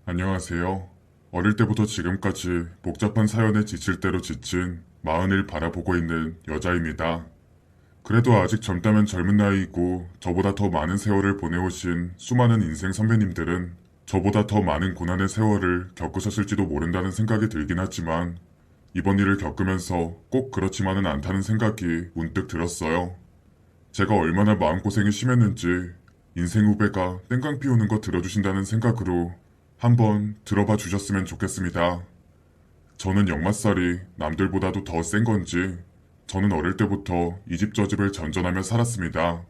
안녕하세요. 어릴 때부터 지금까지 복잡한 사연에 지칠 대로 지친 마흔을 바라보고 있는 여자입니다. 그래도 아직 젊다면 젊은 나이이고 저보다 더 많은 세월을 보내오신 수많은 인생 선배님들은 저보다 더 많은 고난의 세월을 겪으셨을지도 모른다는 생각이 들긴 하지만 이번 일을 겪으면서 꼭 그렇지만은 않다는 생각이 문득 들었어요. 제가 얼마나 마음고생이 심했는지 인생 후배가 땡깡 피우는 거 들어주신다는 생각으로 한번 들어봐 주셨으면 좋겠습니다. 저는 역마살이 남들보다도 더 센 건지 저는 어릴 때부터 이 집 저 집을 전전하며 살았습니다.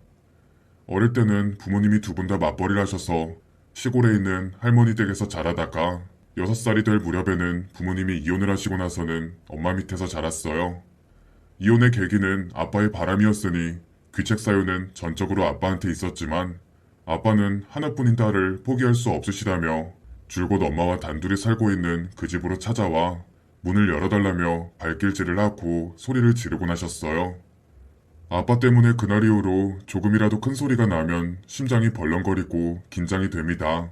어릴 때는 부모님이 두 분 다 맞벌이를 하셔서 시골에 있는 할머니 댁에서 자라다가 6살이 될 무렵에는 부모님이 이혼을 하시고 나서는 엄마 밑에서 자랐어요. 이혼의 계기는 아빠의 바람이었으니 귀책 사유는 전적으로 아빠한테 있었지만 아빠는 하나뿐인 딸을 포기할 수 없으시다며 줄곧 엄마와 단둘이 살고 있는 그 집으로 찾아와 문을 열어달라며 발길질을 하고 소리를 지르곤 하셨어요. 아빠 때문에 그날 이후로 조금이라도 큰 소리가 나면 심장이 벌렁거리고 긴장이 됩니다.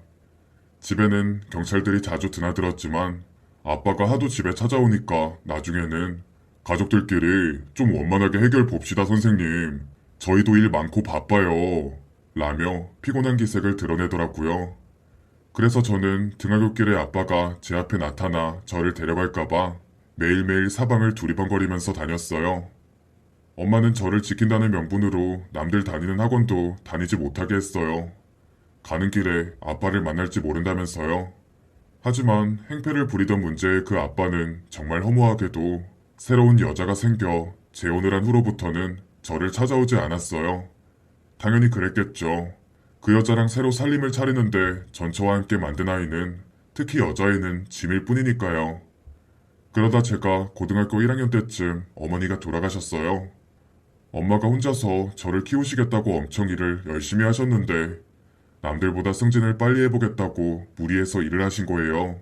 집에는 경찰들이 자주 드나들었지만 아빠가 하도 집에 찾아오니까 나중에는 가족들끼리 좀 원만하게 해결 봅시다 선생님. 저희도 일 많고 바빠요. 라며 피곤한 기색을 드러내더라고요. 그래서 저는 등하굣길에 아빠가 제 앞에 나타나 저를 데려갈까봐 매일매일 사방을 두리번거리면서 다녔어요. 엄마는 저를 지킨다는 명분으로 남들 다니는 학원도 다니지 못하게 했어요. 가는 길에 아빠를 만날지 모른다면서요. 하지만 행패를 부리던 문제의 그 아빠는 정말 허무하게도 새로운 여자가 생겨 재혼을 한 후로부터는 저를 찾아오지 않았어요. 당연히 그랬겠죠. 그 여자랑 새로 살림을 차리는데 전처와 함께 만든 아이는 특히 여자애는 짐일 뿐이니까요. 그러다 제가 고등학교 1학년 때쯤 어머니가 돌아가셨어요. 엄마가 혼자서 저를 키우시겠다고 엄청 일을 열심히 하셨는데 남들보다 승진을 빨리 해보겠다고 무리해서 일을 하신 거예요.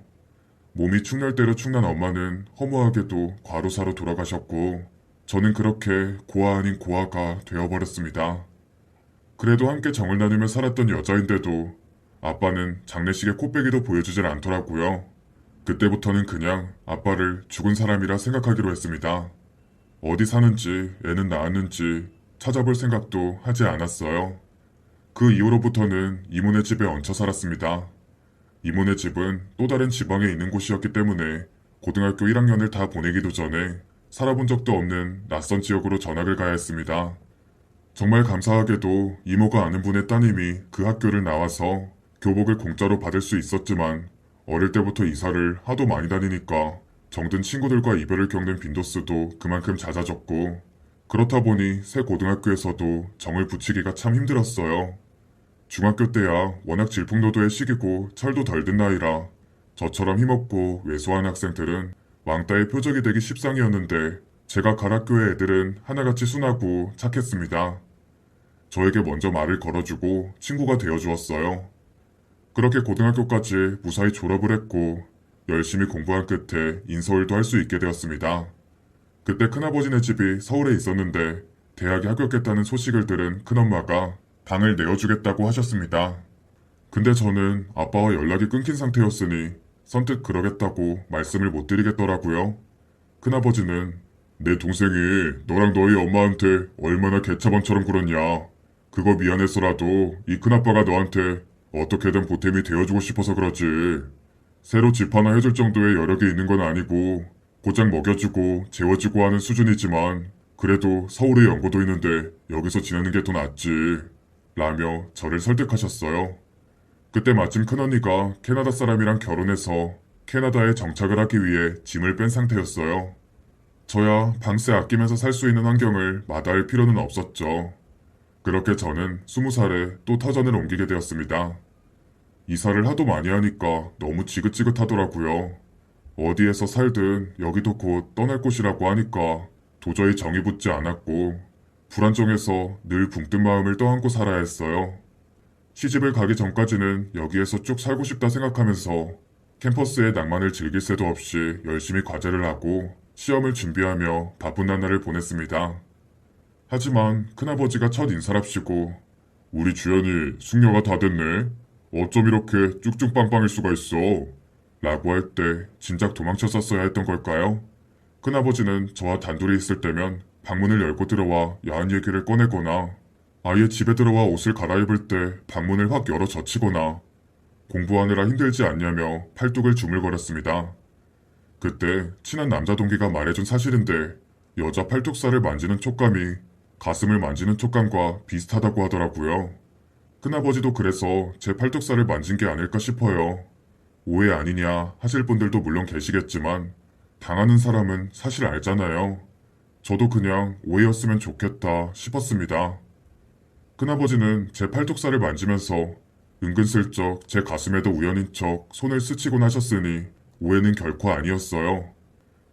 몸이 축날대로 축난 엄마는 허무하게도 과로사로 돌아가셨고 저는 그렇게 고아 아닌 고아가 되어버렸습니다. 그래도 함께 정을 나누며 살았던 여자인데도 아빠는 장례식에 코빼기도 보여주질 않더라고요. 그때부터는 그냥 아빠를 죽은 사람이라 생각하기로 했습니다. 어디 사는지 애는 낳았는지 찾아볼 생각도 하지 않았어요. 그 이후로부터는 이모네 집에 얹혀 살았습니다. 이모네 집은 또 다른 지방에 있는 곳이었기 때문에 고등학교 1학년을 다 보내기도 전에 살아본 적도 없는 낯선 지역으로 전학을 가야 했습니다. 정말 감사하게도 이모가 아는 분의 따님이 그 학교를 나와서 교복을 공짜로 받을 수 있었지만 어릴 때부터 이사를 하도 많이 다니니까 정든 친구들과 이별을 겪는 빈도수도 그만큼 잦아졌고 그렇다 보니 새 고등학교에서도 정을 붙이기가 참 힘들었어요. 중학교 때야 워낙 질풍노도의 시기고 철도 덜 든 나이라 저처럼 힘없고 왜소한 학생들은 왕따의 표적이 되기 십상이었는데 제가 갈 학교의 애들은 하나같이 순하고 착했습니다. 저에게 먼저 말을 걸어주고 친구가 되어주었어요. 그렇게 고등학교까지 무사히 졸업을 했고 열심히 공부한 끝에 인서울도 할 수 있게 되었습니다. 그때 큰아버지네 집이 서울에 있었는데 대학에 합격했다는 소식을 들은 큰엄마가 방을 내어주겠다고 하셨습니다. 근데 저는 아빠와 연락이 끊긴 상태였으니 선뜻 그러겠다고 말씀을 못 드리겠더라고요. 큰아버지는 내 동생이 너랑 너희 엄마한테 얼마나 개차반처럼 굴었냐. 그거 미안해서라도 이 큰아빠가 너한테 어떻게든 보탬이 되어주고 싶어서 그러지. 새로 집 하나 해줄 정도의 여력이 있는 건 아니고 고작 먹여주고 재워주고 하는 수준이지만 그래도 서울에 연고도 있는데 여기서 지내는 게 더 낫지. 라며 저를 설득하셨어요. 그때 마침 큰언니가 캐나다 사람이랑 결혼해서 캐나다에 정착을 하기 위해 짐을 뺀 상태였어요. 저야 방세 아끼면서 살 수 있는 환경을 마다할 필요는 없었죠. 그렇게 저는 20살에 또 터전을 옮기게 되었습니다. 이사를 하도 많이 하니까 너무 지긋지긋하더라고요. 어디에서 살든 여기도 곧 떠날 곳이라고 하니까 도저히 정이 붙지 않았고 불안정해서 늘 붕뜬 마음을 떠안고 살아야 했어요. 시집을 가기 전까지는 여기에서 쭉 살고 싶다 생각하면서 캠퍼스의 낭만을 즐길 새도 없이 열심히 과제를 하고 시험을 준비하며 바쁜 나날을 보냈습니다. 하지만 큰아버지가 첫 인사랍시고 우리 주연이 숙녀가 다 됐네. 어쩜 이렇게 쭉쭉빵빵일 수가 있어? 라고 할 때 진작 도망쳤었어야 했던 걸까요? 큰아버지는 저와 단둘이 있을 때면 방문을 열고 들어와 야한 얘기를 꺼내거나 아예 집에 들어와 옷을 갈아입을 때 방문을 확 열어 젖히거나 공부하느라 힘들지 않냐며 팔뚝을 주물거렸습니다. 그때 친한 남자 동기가 말해준 사실인데 여자 팔뚝살을 만지는 촉감이 가슴을 만지는 촉감과 비슷하다고 하더라고요. 큰아버지도 그래서 제 팔뚝살을 만진 게 아닐까 싶어요. 오해 아니냐 하실 분들도 물론 계시겠지만 당하는 사람은 사실 알잖아요. 저도 그냥 오해였으면 좋겠다 싶었습니다. 큰아버지는 제 팔뚝살을 만지면서 은근슬쩍 제 가슴에도 우연인 척 손을 스치곤 하셨으니 오해는 결코 아니었어요.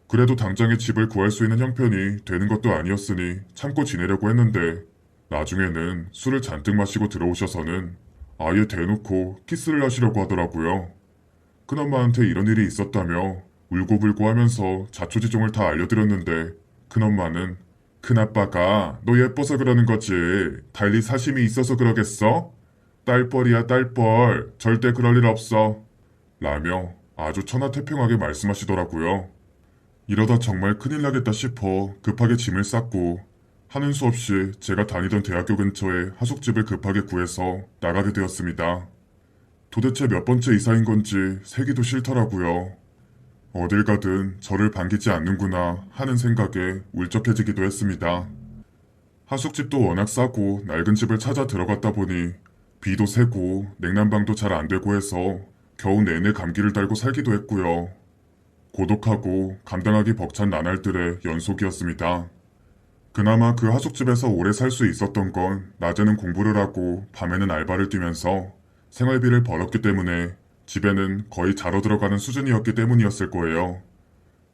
그래도 당장에 집을 구할 수 있는 형편이 되는 것도 아니었으니 참고 지내려고 했는데 나중에는 술을 잔뜩 마시고 들어오셔서는 아예 대놓고 키스를 하시려고 하더라고요. 큰엄마한테 이런 일이 있었다며 울고불고 하면서 자초지종을 다 알려드렸는데 큰엄마는 큰아빠가 너 예뻐서 그러는 거지. 달리 사심이 있어서 그러겠어? 딸뻘이야 딸뻘. 절대 그럴 일 없어. 라며 아주 천하태평하게 말씀하시더라고요. 이러다 정말 큰일 나겠다 싶어 급하게 짐을 쌌고 하는 수 없이 제가 다니던 대학교 근처에 하숙집을 급하게 구해서 나가게 되었습니다. 도대체 몇 번째 이사인 건지 세기도 싫더라고요. 어딜 가든 저를 반기지 않는구나 하는 생각에 울적해지기도 했습니다. 하숙집도 워낙 싸고 낡은 집을 찾아 들어갔다 보니 비도 새고 냉난방도 잘 안 되고 해서 겨우 내내 감기를 달고 살기도 했고요. 고독하고 감당하기 벅찬 나날들의 연속이었습니다. 그나마 그 하숙집에서 오래 살 수 있었던 건 낮에는 공부를 하고 밤에는 알바를 뛰면서 생활비를 벌었기 때문에 집에는 거의 자러 들어가는 수준이었기 때문이었을 거예요.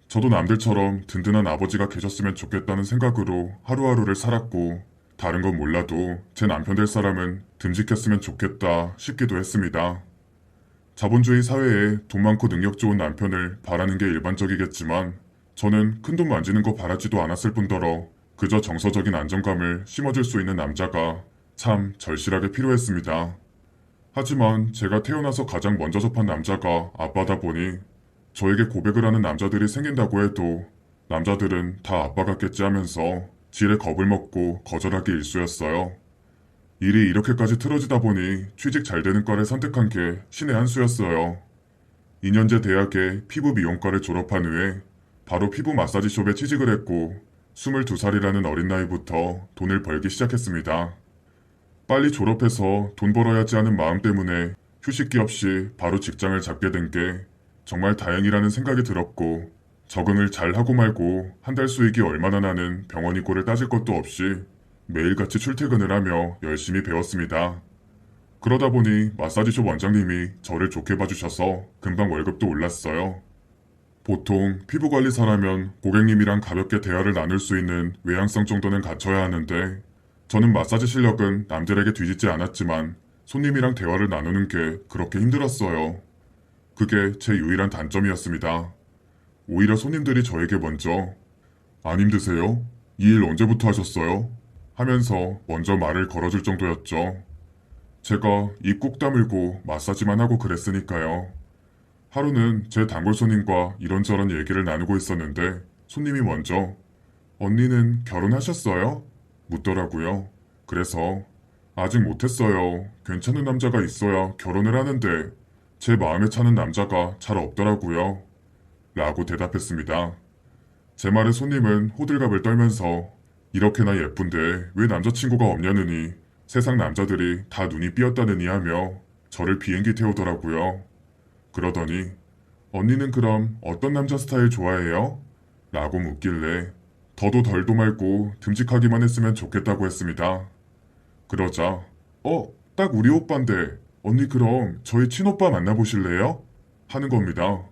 저도 남들처럼 든든한 아버지가 계셨으면 좋겠다는 생각으로 하루하루를 살았고 다른 건 몰라도 제 남편 될 사람은 듬직했으면 좋겠다 싶기도 했습니다. 자본주의 사회에 돈 많고 능력 좋은 남편을 바라는 게 일반적이겠지만 저는 큰돈 만지는 거 바라지도 않았을 뿐더러 그저 정서적인 안정감을 심어줄 수 있는 남자가 참 절실하게 필요했습니다. 하지만 제가 태어나서 가장 먼저 접한 남자가 아빠다 보니 저에게 고백을 하는 남자들이 생긴다고 해도 남자들은 다 아빠 같겠지 하면서 지레 겁을 먹고 거절하기 일쑤였어요. 일이 이렇게까지 틀어지다 보니 취직 잘 되는 과를 선택한 게 신의 한 수였어요. 2년제 대학에 피부 미용과를 졸업한 후에 바로 피부 마사지숍에 취직을 했고 22살이라는 어린 나이부터 돈을 벌기 시작했습니다. 빨리 졸업해서 돈 벌어야지 하는 마음 때문에 휴식기 없이 바로 직장을 잡게 된 게 정말 다행이라는 생각이 들었고 적응을 잘 하고 말고 한 달 수익이 얼마나 나는 병원 이고를 따질 것도 없이 매일같이 출퇴근을 하며 열심히 배웠습니다. 그러다 보니 마사지숍 원장님이 저를 좋게 봐주셔서 금방 월급도 올랐어요. 보통 피부관리사라면 고객님이랑 가볍게 대화를 나눌 수 있는 외향성 정도는 갖춰야 하는데 저는 마사지 실력은 남들에게 뒤지지 않았지만 손님이랑 대화를 나누는 게 그렇게 힘들었어요. 그게 제 유일한 단점이었습니다. 오히려 손님들이 저에게 먼저 안 힘드세요? 이 일 언제부터 하셨어요? 하면서 먼저 말을 걸어줄 정도였죠. 제가 입 꾹 다물고 마사지만 하고 그랬으니까요. 하루는 제 단골 손님과 이런저런 얘기를 나누고 있었는데 손님이 먼저 언니는 결혼하셨어요? 묻더라고요. 그래서 아직 못했어요. 괜찮은 남자가 있어야 결혼을 하는데 제 마음에 차는 남자가 잘 없더라고요. 라고 대답했습니다. 제 말에 손님은 호들갑을 떨면서 이렇게나 예쁜데 왜 남자친구가 없냐느니 세상 남자들이 다 눈이 삐었다느니 하며 저를 비행기 태우더라고요. 그러더니 언니는 그럼 어떤 남자 스타일 좋아해요? 라고 묻길래 더도 덜도 말고 듬직하기만 했으면 좋겠다고 했습니다. 그러자 딱 우리 오빠인데 언니 그럼 저희 친오빠 만나보실래요? 하는 겁니다.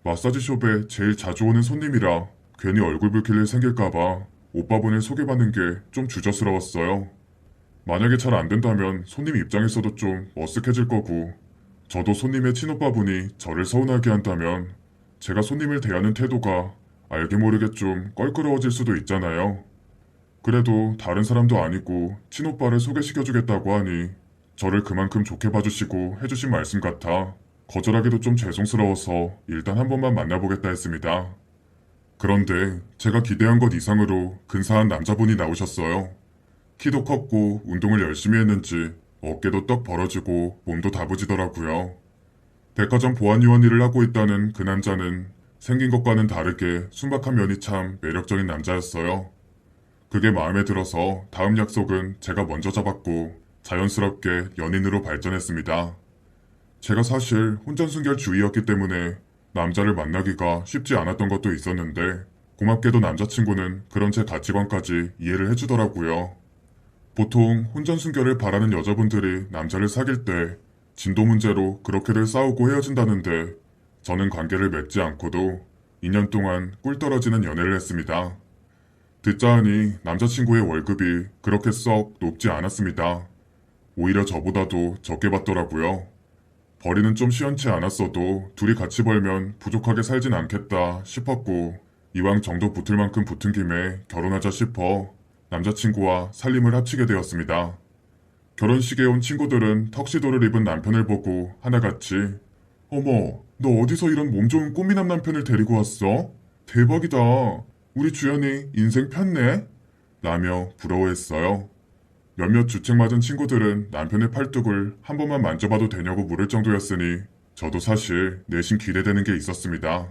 마사지숍에 제일 자주 오는 손님이라 괜히 얼굴 붉힐 일 생길까봐 오빠분을 소개받는 게 좀 주저스러웠어요. 만약에 잘 안 된다면 손님 입장에서도 좀 머쓱해질 거고 저도 손님의 친오빠분이 저를 서운하게 한다면 제가 손님을 대하는 태도가 알게 모르게 좀 껄끄러워질 수도 있잖아요. 그래도 다른 사람도 아니고 친오빠를 소개시켜주겠다고 하니 저를 그만큼 좋게 봐주시고 해주신 말씀 같아 거절하기도 좀 죄송스러워서 일단 한 번만 만나보겠다 했습니다. 그런데 제가 기대한 것 이상으로 근사한 남자분이 나오셨어요. 키도 컸고 운동을 열심히 했는지 어깨도 떡 벌어지고 몸도 다부지더라고요. 백화점 보안요원 일을 하고 있다는 그 남자는 생긴 것과는 다르게 순박한 면이 참 매력적인 남자였어요. 그게 마음에 들어서 다음 약속은 제가 먼저 잡았고 자연스럽게 연인으로 발전했습니다. 제가 사실 혼전순결주의였기 때문에 남자를 만나기가 쉽지 않았던 것도 있었는데 고맙게도 남자친구는 그런 제 가치관까지 이해를 해주더라고요. 보통 혼전순결을 바라는 여자분들이 남자를 사귈 때 진도 문제로 그렇게들 싸우고 헤어진다는데 저는 관계를 맺지 않고도 2년 동안 꿀 떨어지는 연애를 했습니다. 듣자 하니 남자친구의 월급이 그렇게 썩 높지 않았습니다. 오히려 저보다도 적게 받더라고요. 벌이는 좀 시원치 않았어도 둘이 같이 벌면 부족하게 살진 않겠다 싶었고 이왕 정도 붙을 만큼 붙은 김에 결혼하자 싶어 남자친구와 살림을 합치게 되었습니다. 결혼식에 온 친구들은 턱시도를 입은 남편을 보고 하나같이 어머, 너 어디서 이런 몸 좋은 꽃미남 남편을 데리고 왔어? 대박이다. 우리 주연이 인생 폈네? 라며 부러워했어요. 몇몇 주책 맞은 친구들은 남편의 팔뚝을 한 번만 만져봐도 되냐고 물을 정도였으니 저도 사실 내심 기대되는 게 있었습니다.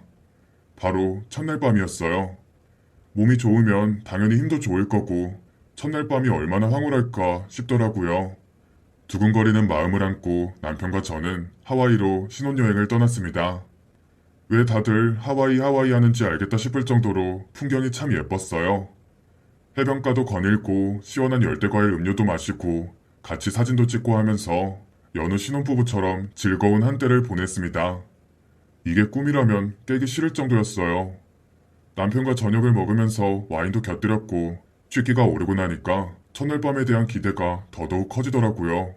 바로 첫날 밤이었어요. 몸이 좋으면 당연히 힘도 좋을 거고 첫날 밤이 얼마나 황홀할까 싶더라고요. 두근거리는 마음을 안고 남편과 저는 하와이로 신혼여행을 떠났습니다. 왜 다들 하와이 하는지 알겠다 싶을 정도로 풍경이 참 예뻤어요. 해변가도 거닐고 시원한 열대과일 음료도 마시고 같이 사진도 찍고 하면서 여느 신혼부부처럼 즐거운 한때를 보냈습니다. 이게 꿈이라면 깨기 싫을 정도였어요. 남편과 저녁을 먹으면서 와인도 곁들였고 취기가 오르고 나니까 첫날 밤에 대한 기대가 더더욱 커지더라고요.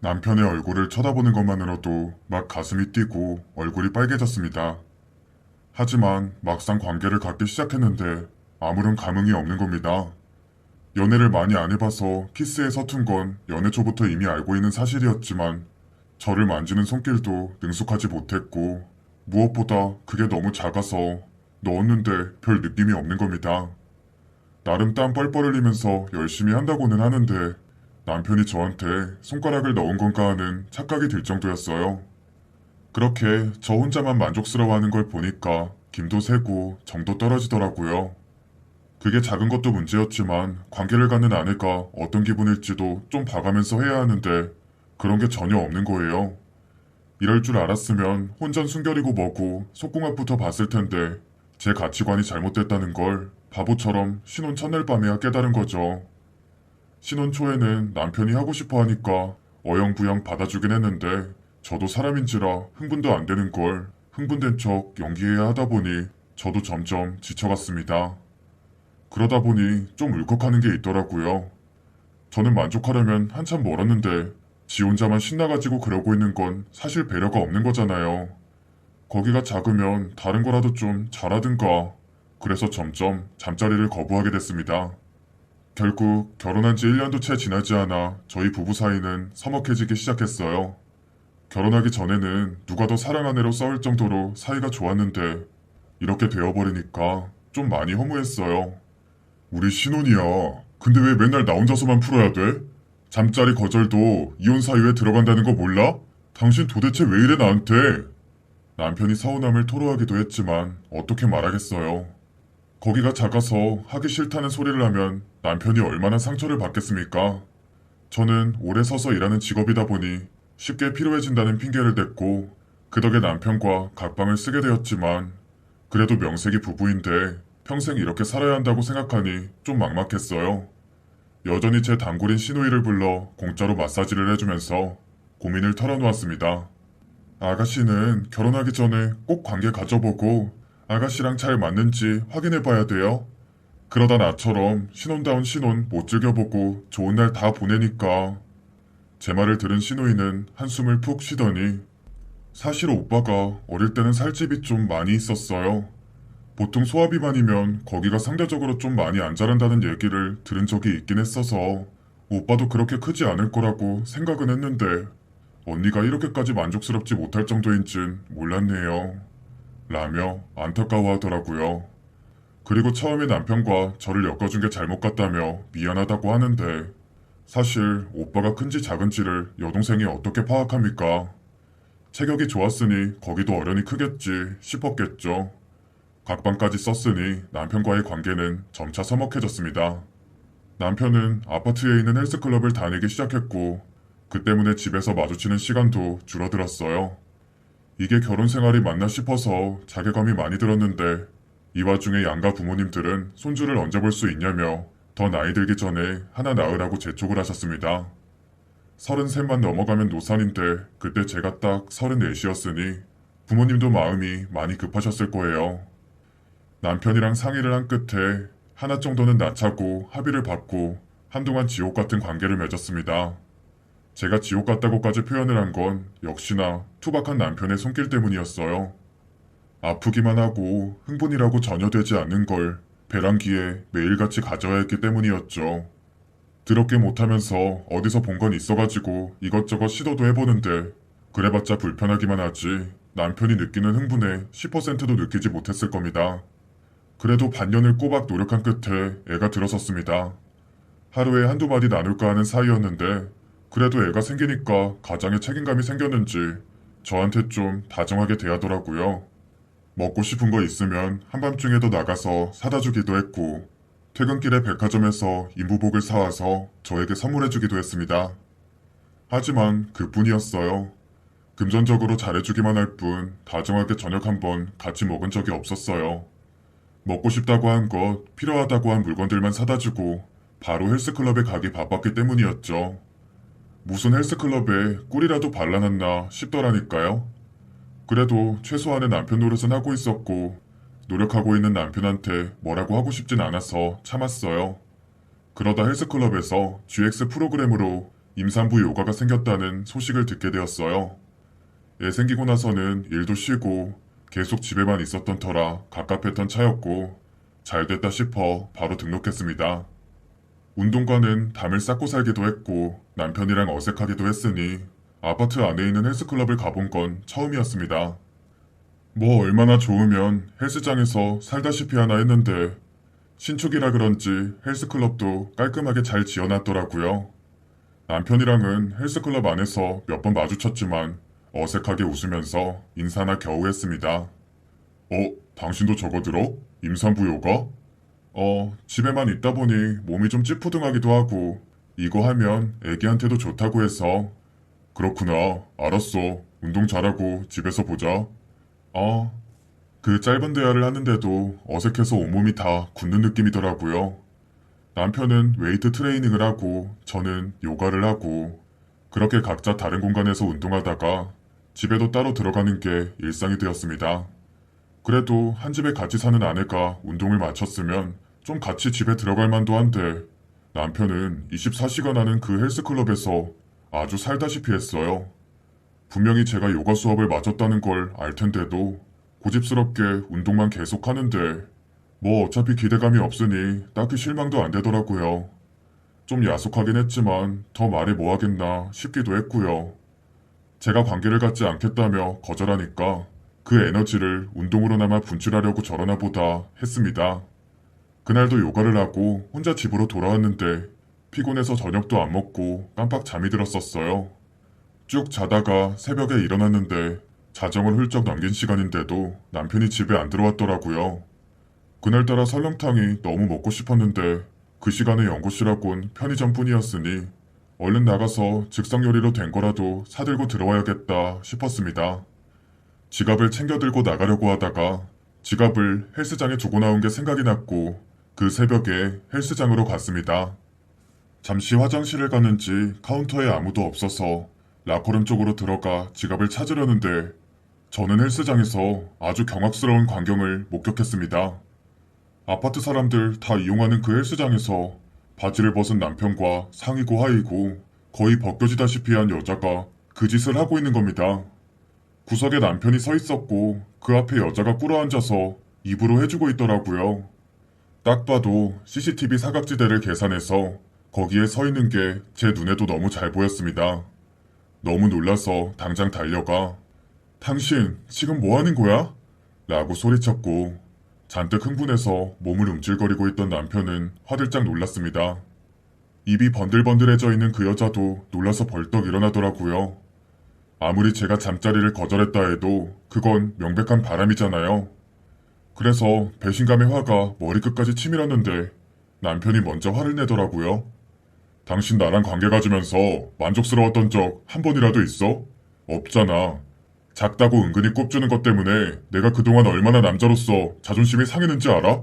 남편의 얼굴을 쳐다보는 것만으로도 막 가슴이 뛰고 얼굴이 빨개졌습니다. 하지만 막상 관계를 갖기 시작했는데 아무런 감흥이 없는 겁니다. 연애를 많이 안 해봐서 키스에 서툰 건 연애 초부터 이미 알고 있는 사실이었지만 저를 만지는 손길도 능숙하지 못했고 무엇보다 그게 너무 작아서 넣었는데 별 느낌이 없는 겁니다. 나름 땀 뻘뻘 흘리면서 열심히 한다고는 하는데 남편이 저한테 손가락을 넣은 건가 하는 착각이 들 정도였어요. 그렇게 저 혼자만 만족스러워하는 걸 보니까 김도 새고 정도 떨어지더라고요. 그게 작은 것도 문제였지만 관계를 갖는 아내가 어떤 기분일지도 좀 봐가면서 해야 하는데 그런 게 전혀 없는 거예요. 이럴 줄 알았으면 혼전 순결이고 뭐고 속궁합부터 봤을 텐데 제 가치관이 잘못됐다는 걸 바보처럼 신혼 첫날 밤에야 깨달은 거죠. 신혼 초에는 남편이 하고 싶어 하니까 어영부영 받아주긴 했는데 저도 사람인지라 흥분도 안 되는 걸 흥분된 척 연기해야 하다 보니 저도 점점 지쳐갔습니다. 그러다 보니 좀 울컥하는 게 있더라고요. 저는 만족하려면 한참 멀었는데 지 혼자만 신나가지고 그러고 있는 건 사실 배려가 없는 거잖아요. 거기가 작으면 다른 거라도 좀 잘하든가. 그래서 점점 잠자리를 거부하게 됐습니다. 결국 결혼한 지 1년도 채 지나지 않아 저희 부부 사이는 서먹해지기 시작했어요. 결혼하기 전에는 누가 더 사랑하네로 싸울 정도로 사이가 좋았는데 이렇게 되어버리니까 좀 많이 허무했어요. 우리 신혼이야. 근데 왜 맨날 나 혼자서만 풀어야 돼? 잠자리 거절도 이혼 사유에 들어간다는 거 몰라? 당신 도대체 왜 이래 나한테? 남편이 서운함을 토로하기도 했지만 어떻게 말하겠어요. 거기가 작아서 하기 싫다는 소리를 하면 남편이 얼마나 상처를 받겠습니까? 저는 오래 서서 일하는 직업이다 보니 쉽게 피로해진다는 핑계를 댔고 그 덕에 남편과 각방을 쓰게 되었지만 그래도 명색이 부부인데 평생 이렇게 살아야 한다고 생각하니 좀 막막했어요. 여전히 제 단골인 시누이를 불러 공짜로 마사지를 해주면서 고민을 털어놓았습니다. 아가씨는 결혼하기 전에 꼭 관계 가져보고 아가씨랑 잘 맞는지 확인해봐야 돼요. 그러다 나처럼 신혼다운 신혼 못 즐겨보고 좋은 날 다 보내니까. 제 말을 들은 시누이는 한숨을 푹 쉬더니 사실 오빠가 어릴 때는 살집이 좀 많이 있었어요. 보통 소화비만이면 거기가 상대적으로 좀 많이 안 자란다는 얘기를 들은 적이 있긴 했어서 오빠도 그렇게 크지 않을 거라고 생각은 했는데 언니가 이렇게까지 만족스럽지 못할 정도인진 몰랐네요. 라며 안타까워하더라고요. 그리고 처음에 남편과 저를 엮어준 게 잘못 같다며 미안하다고 하는데 사실 오빠가 큰지 작은지를 여동생이 어떻게 파악합니까? 체격이 좋았으니 거기도 어련히 크겠지 싶었겠죠. 각방까지 썼으니 남편과의 관계는 점차 서먹해졌습니다. 남편은 아파트에 있는 헬스클럽을 다니기 시작했고 그 때문에 집에서 마주치는 시간도 줄어들었어요. 이게 결혼 생활이 맞나 싶어서 자괴감이 많이 들었는데 이 와중에 양가 부모님들은 손주를 언제 볼 수 있냐며 더 나이 들기 전에 하나 낳으라고 재촉을 하셨습니다. 33만 넘어가면 노산인데 그때 제가 딱 34이었으니 부모님도 마음이 많이 급하셨을 거예요. 남편이랑 상의를 한 끝에 하나 정도는 낳자고 합의를 받고 한동안 지옥 같은 관계를 맺었습니다. 제가 지옥 같다고까지 표현을 한 건 역시나 투박한 남편의 손길 때문이었어요. 아프기만 하고 흥분이라고 전혀 되지 않는 걸 배란기에 매일같이 가져야 했기 때문이었죠. 더럽게 못하면서 어디서 본 건 있어가지고 이것저것 시도도 해보는데 그래봤자 불편하기만 하지 남편이 느끼는 흥분의 10%도 느끼지 못했을 겁니다. 그래도 반년을 꼬박 노력한 끝에 애가 들어섰습니다. 하루에 한두 마디 나눌까 하는 사이였는데 그래도 애가 생기니까 가장에 책임감이 생겼는지 저한테 좀 다정하게 대하더라고요. 먹고 싶은 거 있으면 한밤중에도 나가서 사다 주기도 했고 퇴근길에 백화점에서 인부복을 사와서 저에게 선물해주기도 했습니다. 하지만 그뿐이었어요. 금전적으로 잘해주기만 할 뿐 다정하게 저녁 한번 같이 먹은 적이 없었어요. 먹고 싶다고 한 것, 필요하다고 한 물건들만 사다 주고 바로 헬스클럽에 가기 바빴기 때문이었죠. 무슨 헬스클럽에 꿀이라도 발라놨나 싶더라니까요. 그래도 최소한의 남편 노릇은 하고 있었고 노력하고 있는 남편한테 뭐라고 하고 싶진 않아서 참았어요. 그러다 헬스클럽에서 GX 프로그램으로 임산부 요가가 생겼다는 소식을 듣게 되었어요. 애 생기고 나서는 일도 쉬고 계속 집에만 있었던 터라 갑갑했던 차였고 잘됐다 싶어 바로 등록했습니다. 운동과는 담을 쌓고 살기도 했고 남편이랑 어색하기도 했으니 아파트 안에 있는 헬스클럽을 가본 건 처음이었습니다. 뭐 얼마나 좋으면 헬스장에서 살다시피 하나 했는데 신축이라 그런지 헬스클럽도 깔끔하게 잘 지어놨더라고요. 남편이랑은 헬스클럽 안에서 몇 번 마주쳤지만 어색하게 웃으면서 인사나 겨우 했습니다. 당신도 저거 들어? 임산부 요가? 집에만 있다 보니 몸이 좀 찌푸둥하기도 하고 이거 하면 애기한테도 좋다고 해서. 그렇구나. 알았어. 운동 잘하고 집에서 보자. 그 짧은 대화를 하는데도 어색해서 온몸이 다 굳는 느낌이더라고요. 남편은 웨이트 트레이닝을 하고 저는 요가를 하고 그렇게 각자 다른 공간에서 운동하다가 집에도 따로 들어가는 게 일상이 되었습니다. 그래도 한 집에 같이 사는 아내가 운동을 마쳤으면 좀 같이 집에 들어갈 만도 한데 남편은 24시간 하는 그 헬스클럽에서 아주 살다시피 했어요. 분명히 제가 요가 수업을 마쳤다는 걸 알 텐데도 고집스럽게 운동만 계속 하는데 뭐 어차피 기대감이 없으니 딱히 실망도 안 되더라고요. 좀 야속하긴 했지만 더 말해 뭐 하겠나 싶기도 했고요. 제가 관계를 갖지 않겠다며 거절하니까 그 에너지를 운동으로나마 분출하려고 저러나 보다 했습니다. 그날도 요가를 하고 혼자 집으로 돌아왔는데 피곤해서 저녁도 안 먹고 깜빡 잠이 들었었어요. 쭉 자다가 새벽에 일어났는데 자정을 훌쩍 넘긴 시간인데도 남편이 집에 안 들어왔더라고요. 그날따라 설렁탕이 너무 먹고 싶었는데 그 시간에 연구실하곤 편의점뿐이었으니 얼른 나가서 즉석 요리로 된 거라도 사들고 들어와야겠다 싶었습니다. 지갑을 챙겨 들고 나가려고 하다가 지갑을 헬스장에 두고 나온 게 생각이 났고 그 새벽에 헬스장으로 갔습니다. 잠시 화장실을 갔는지 카운터에 아무도 없어서 라커룸 쪽으로 들어가 지갑을 찾으려는데 저는 헬스장에서 아주 경악스러운 광경을 목격했습니다. 아파트 사람들 다 이용하는 그 헬스장에서 바지를 벗은 남편과 상의고 하의고 거의 벗겨지다시피 한 여자가 그 짓을 하고 있는 겁니다. 구석에 남편이 서 있었고 그 앞에 여자가 꿇어앉아서 입으로 해주고 있더라고요. 딱 봐도 CCTV 사각지대를 계산해서 거기에 서 있는 게 제 눈에도 너무 잘 보였습니다. 너무 놀라서 당장 달려가 당신 지금 뭐 하는 거야? 라고 소리쳤고 잔뜩 흥분해서 몸을 움찔거리고 있던 남편은 화들짝 놀랐습니다. 입이 번들번들해져 있는 그 여자도 놀라서 벌떡 일어나더라고요. 아무리 제가 잠자리를 거절했다 해도 그건 명백한 바람이잖아요. 그래서 배신감의 화가 머리끝까지 치밀었는데 남편이 먼저 화를 내더라고요. 당신 나랑 관계 가지면서 만족스러웠던 적 한 번이라도 있어? 없잖아. 작다고 은근히 꼽주는 것 때문에 내가 그동안 얼마나 남자로서 자존심이 상했는지 알아?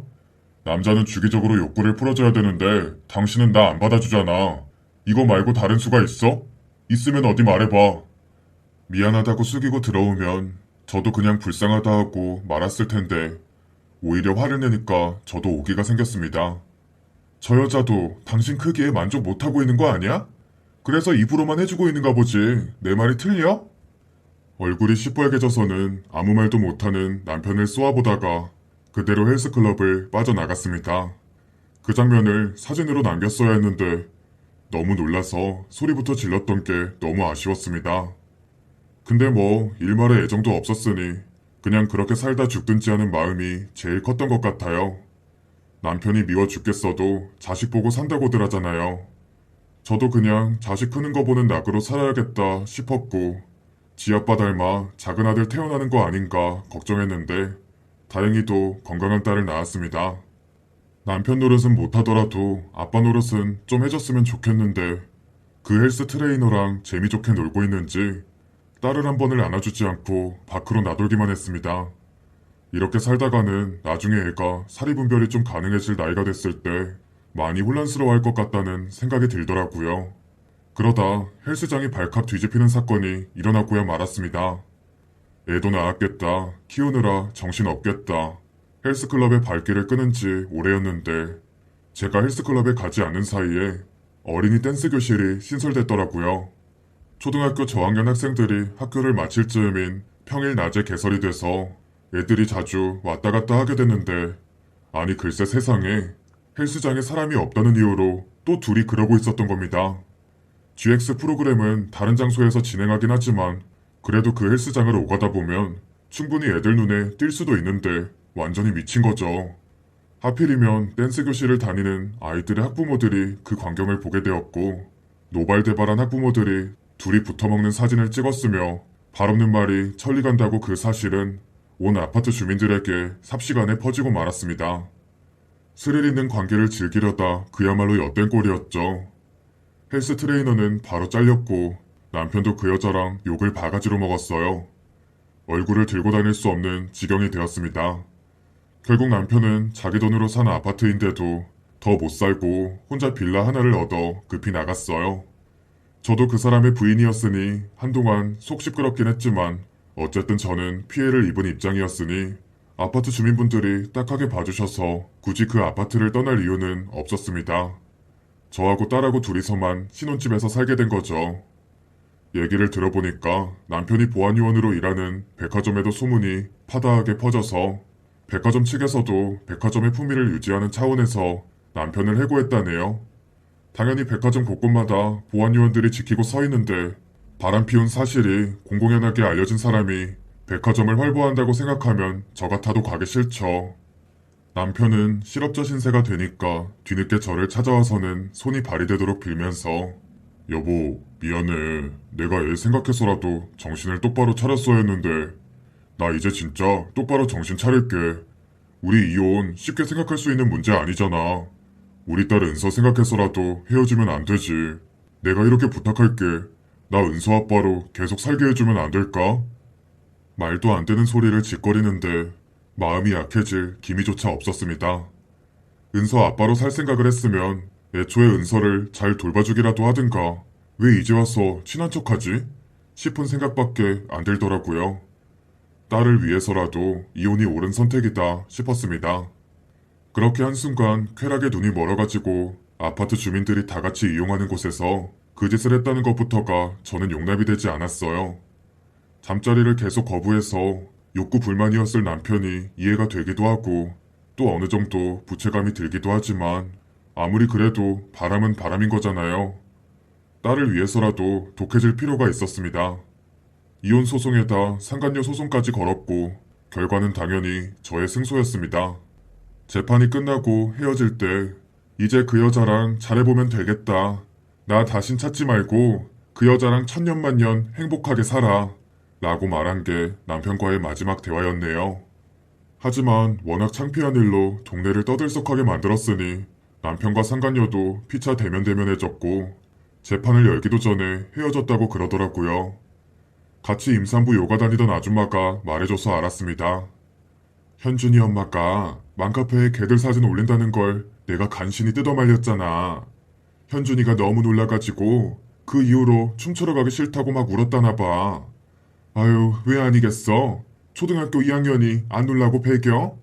남자는 주기적으로 욕구를 풀어줘야 되는데 당신은 나 안 받아주잖아. 이거 말고 다른 수가 있어? 있으면 어디 말해봐. 미안하다고 숙이고 들어오면 저도 그냥 불쌍하다 하고 말았을 텐데 오히려 화를 내니까 저도 오기가 생겼습니다. 저 여자도 당신 크기에 만족 못하고 있는 거 아니야? 그래서 입으로만 해주고 있는가 보지. 내 말이 틀려? 얼굴이 시뻘개져서는 아무 말도 못하는 남편을 쏘아보다가 그대로 헬스클럽을 빠져나갔습니다. 그 장면을 사진으로 남겼어야 했는데 너무 놀라서 소리부터 질렀던 게 너무 아쉬웠습니다. 근데 뭐 일말의 애정도 없었으니 그냥 그렇게 살다 죽든지 하는 마음이 제일 컸던 것 같아요. 남편이 미워 죽겠어도 자식 보고 산다고들 하잖아요. 저도 그냥 자식 크는 거 보는 낙으로 살아야겠다 싶었고 지 아빠 닮아 작은 아들 태어나는 거 아닌가 걱정했는데 다행히도 건강한 딸을 낳았습니다. 남편 노릇은 못하더라도 아빠 노릇은 좀 해줬으면 좋겠는데 그 헬스 트레이너랑 재미좋게 놀고 있는지 딸을 한 번을 안아주지 않고 밖으로 나돌기만 했습니다. 이렇게 살다가는 나중에 애가 사리분별이 좀 가능해질 나이가 됐을 때 많이 혼란스러워할 것 같다는 생각이 들더라고요. 그러다 헬스장이 발칵 뒤집히는 사건이 일어나고야 말았습니다. 애도 낳았겠다. 키우느라 정신없겠다. 헬스클럽의 발길을 끄는 지 오래였는데 제가 헬스클럽에 가지 않는 사이에 어린이 댄스 교실이 신설됐더라고요. 초등학교 저학년 학생들이 학교를 마칠 즈음인 평일 낮에 개설이 돼서 애들이 자주 왔다 갔다 하게 됐는데 아니 글쎄 세상에 헬스장에 사람이 없다는 이유로 또 둘이 그러고 있었던 겁니다. GX 프로그램은 다른 장소에서 진행하긴 하지만 그래도 그 헬스장을 오가다 보면 충분히 애들 눈에 띌 수도 있는데 완전히 미친 거죠. 하필이면 댄스 교실을 다니는 아이들의 학부모들이 그 광경을 보게 되었고 노발대발한 학부모들이 둘이 붙어먹는 사진을 찍었으며 발 없는 말이 천리 간다고 그 사실은 온 아파트 주민들에게 삽시간에 퍼지고 말았습니다. 스릴 있는 관계를 즐기려다 그야말로 엿된 꼴이었죠. 헬스 트레이너는 바로 잘렸고 남편도 그 여자랑 욕을 바가지로 먹었어요. 얼굴을 들고 다닐 수 없는 지경이 되었습니다. 결국 남편은 자기 돈으로 산 아파트인데도 더 못 살고 혼자 빌라 하나를 얻어 급히 나갔어요. 저도 그 사람의 부인이었으니 한동안 속 시끄럽긴 했지만 어쨌든 저는 피해를 입은 입장이었으니 아파트 주민분들이 딱하게 봐주셔서 굳이 그 아파트를 떠날 이유는 없었습니다. 저하고 딸하고 둘이서만 신혼집에서 살게 된 거죠. 얘기를 들어보니까 남편이 보안요원으로 일하는 백화점에도 소문이 파다하게 퍼져서 백화점 측에서도 백화점의 품위를 유지하는 차원에서 남편을 해고했다네요. 당연히 백화점 곳곳마다 보안요원들이 지키고 서 있는데 바람 피운 사실이 공공연하게 알려진 사람이 백화점을 활보한다고 생각하면 저 같아도 가기 싫죠. 남편은 실업자 신세가 되니까 뒤늦게 저를 찾아와서는 손이 발이 되도록 빌면서 여보 미안해. 내가 애 생각해서라도 정신을 똑바로 차렸어야 했는데 나 이제 진짜 똑바로 정신 차릴게. 우리 이혼 쉽게 생각할 수 있는 문제 아니잖아. 우리 딸 은서 생각해서라도 헤어지면 안 되지. 내가 이렇게 부탁할게. 나 은서 아빠로 계속 살게 해주면 안 될까? 말도 안 되는 소리를 짓거리는데 마음이 약해질 기미조차 없었습니다. 은서 아빠로 살 생각을 했으면 애초에 은서를 잘 돌봐주기라도 하든가 왜 이제 와서 친한 척하지? 싶은 생각밖에 안 들더라고요. 딸을 위해서라도 이혼이 옳은 선택이다 싶었습니다. 그렇게 한순간 쾌락에 눈이 멀어가지고 아파트 주민들이 다 같이 이용하는 곳에서 그 짓을 했다는 것부터가 저는 용납이 되지 않았어요. 잠자리를 계속 거부해서 욕구 불만이었을 남편이 이해가 되기도 하고 또 어느 정도 부채감이 들기도 하지만 아무리 그래도 바람은 바람인 거잖아요. 딸을 위해서라도 독해질 필요가 있었습니다. 이혼 소송에다 상간녀 소송까지 걸었고 결과는 당연히 저의 승소였습니다. 재판이 끝나고 헤어질 때 이제 그 여자랑 잘해보면 되겠다. 나 다신 찾지 말고 그 여자랑 천년만년 행복하게 살아. 라고 말한 게 남편과의 마지막 대화였네요. 하지만 워낙 창피한 일로 동네를 떠들썩하게 만들었으니 남편과 상간녀도 피차 대면대면해졌고 재판을 열기도 전에 헤어졌다고 그러더라고요. 같이 임산부 요가 다니던 아줌마가 말해줘서 알았습니다. 현준이 엄마가 맘카페에 개들 사진 올린다는 걸 내가 간신히 뜯어말렸잖아. 현준이가 너무 놀라가지고 그 이후로 춤추러 가기 싫다고 막 울었다나 봐. 아유, 왜 아니겠어? 초등학교 2학년이 안 놀라고 배겨?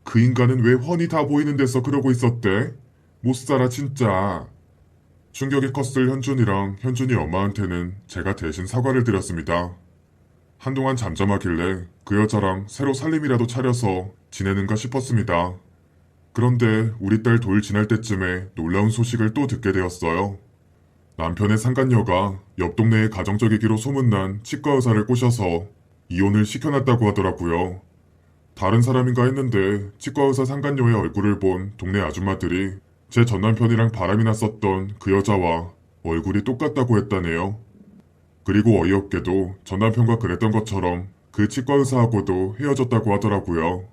그 인간은 왜 훤히 다 보이는 데서 그러고 있었대? 못 살아 진짜. 충격이 컸을 현준이랑 현준이 엄마한테는 제가 대신 사과를 드렸습니다. 한동안 잠잠하길래 그 여자랑 새로 살림이라도 차려서 지내는가 싶었습니다. 그런데 우리 딸 돌 지날 때쯤에 놀라운 소식을 또 듣게 되었어요. 남편의 상간녀가 옆 동네의 가정적이기로 소문난 치과 의사를 꼬셔서 이혼을 시켜놨다고 하더라고요. 다른 사람인가 했는데 치과 의사 상간녀의 얼굴을 본 동네 아줌마들이 제 전남편이랑 바람이 났었던 그 여자와 얼굴이 똑같다고 했다네요. 그리고 어이없게도 전남편과 그랬던 것처럼 그 치과 의사하고도 헤어졌다고 하더라고요.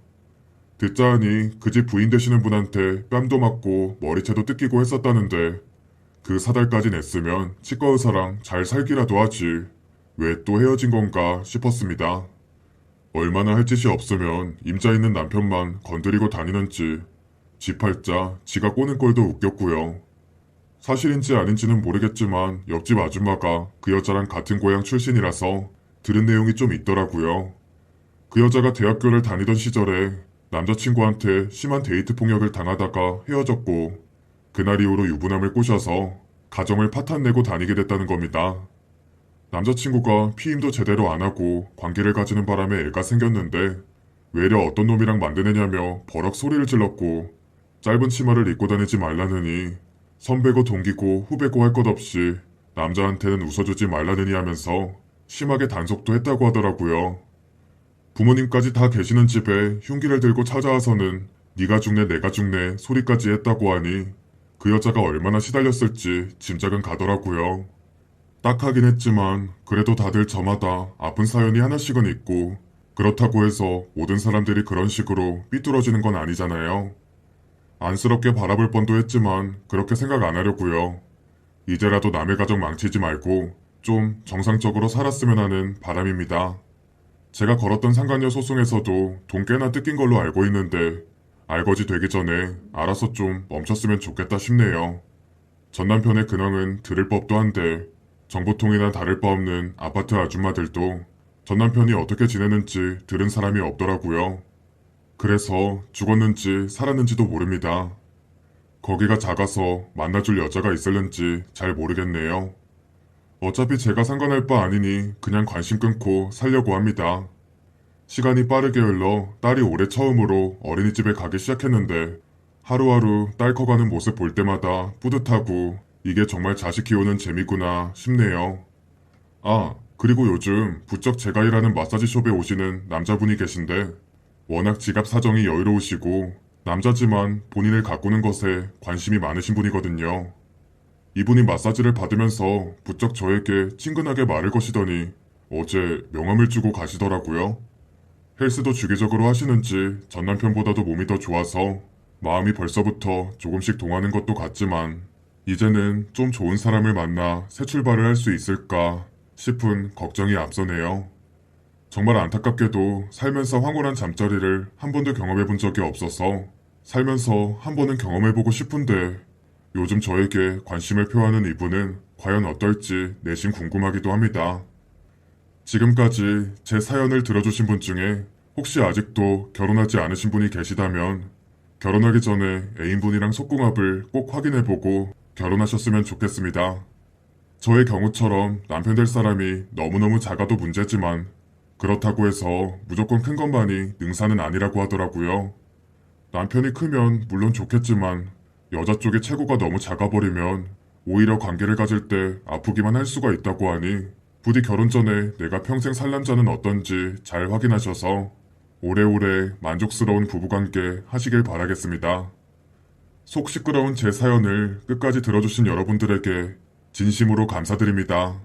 듣자 하니 그 집 부인 되시는 분한테 뺨도 맞고 머리채도 뜯기고 했었다는데 그 사달까지 냈으면 치과 의사랑 잘 살기라도 하지. 왜 또 헤어진 건가 싶었습니다. 얼마나 할 짓이 없으면 임자 있는 남편만 건드리고 다니는지 지팔자 지가 꼬는 꼴도 웃겼고요. 사실인지 아닌지는 모르겠지만 옆집 아줌마가 그 여자랑 같은 고향 출신이라서 들은 내용이 좀 있더라고요. 그 여자가 대학교를 다니던 시절에 남자친구한테 심한 데이트 폭력을 당하다가 헤어졌고 그날 이후로 유부남을 꼬셔서 가정을 파탄내고 다니게 됐다는 겁니다. 남자친구가 피임도 제대로 안 하고 관계를 가지는 바람에 애가 생겼는데 외려 어떤 놈이랑 만드느냐며 버럭 소리를 질렀고 짧은 치마를 입고 다니지 말라느니 선배고 동기고 후배고 할 것 없이 남자한테는 웃어주지 말라느니 하면서 심하게 단속도 했다고 하더라고요. 부모님까지 다 계시는 집에 흉기를 들고 찾아와서는 네가 죽네 내가 죽네 소리까지 했다고 하니 그 여자가 얼마나 시달렸을지 짐작은 가더라고요. 딱하긴 했지만 그래도 다들 저마다 아픈 사연이 하나씩은 있고 그렇다고 해서 모든 사람들이 그런 식으로 삐뚤어지는 건 아니잖아요. 안쓰럽게 바라볼 뻔도 했지만 그렇게 생각 안 하려고요. 이제라도 남의 가정 망치지 말고 좀 정상적으로 살았으면 하는 바람입니다. 제가 걸었던 상간녀 소송에서도 돈 꽤나 뜯긴 걸로 알고 있는데 알거지 되기 전에 알아서 좀 멈췄으면 좋겠다 싶네요. 전 남편의 근황은 들을 법도 한데 정보통이나 다를 바 없는 아파트 아줌마들도 전 남편이 어떻게 지내는지 들은 사람이 없더라고요. 그래서 죽었는지 살았는지도 모릅니다. 거기가 작아서 만나줄 여자가 있을는지 잘 모르겠네요. 어차피 제가 상관할 바 아니니 그냥 관심 끊고 살려고 합니다. 시간이 빠르게 흘러 딸이 올해 처음으로 어린이집에 가기 시작했는데 하루하루 딸 커가는 모습 볼 때마다 뿌듯하고 이게 정말 자식 키우는 재미구나 싶네요. 아, 그리고 요즘 부쩍 제가 일하는 마사지숍에 오시는 남자분이 계신데 워낙 지갑 사정이 여유로우시고 남자지만 본인을 가꾸는 것에 관심이 많으신 분이거든요. 이분이 마사지를 받으면서 부쩍 저에게 친근하게 말을 거시더니 어제 명함을 주고 가시더라고요. 헬스도 주기적으로 하시는지 전 남편보다도 몸이 더 좋아서 마음이 벌써부터 조금씩 동하는 것도 같지만 이제는 좀 좋은 사람을 만나 새 출발을 할 수 있을까 싶은 걱정이 앞서네요. 정말 안타깝게도 살면서 황홀한 잠자리를 한 번도 경험해 본 적이 없어서 살면서 한 번은 경험해보고 싶은데 요즘 저에게 관심을 표하는 이분은 과연 어떨지 내심 궁금하기도 합니다. 지금까지 제 사연을 들어주신 분 중에 혹시 아직도 결혼하지 않으신 분이 계시다면 결혼하기 전에 애인분이랑 속궁합을 꼭 확인해보고 결혼하셨으면 좋겠습니다. 저의 경우처럼 남편 될 사람이 너무너무 작아도 문제지만 그렇다고 해서 무조건 큰 것만이 능사는 아니라고 하더라고요. 남편이 크면 물론 좋겠지만 여자 쪽의 체구가 너무 작아버리면 오히려 관계를 가질 때 아프기만 할 수가 있다고 하니 부디 결혼 전에 내가 평생 살 남자는 어떤지 잘 확인하셔서 오래오래 만족스러운 부부관계 하시길 바라겠습니다. 속 시끄러운 제 사연을 끝까지 들어주신 여러분들에게 진심으로 감사드립니다.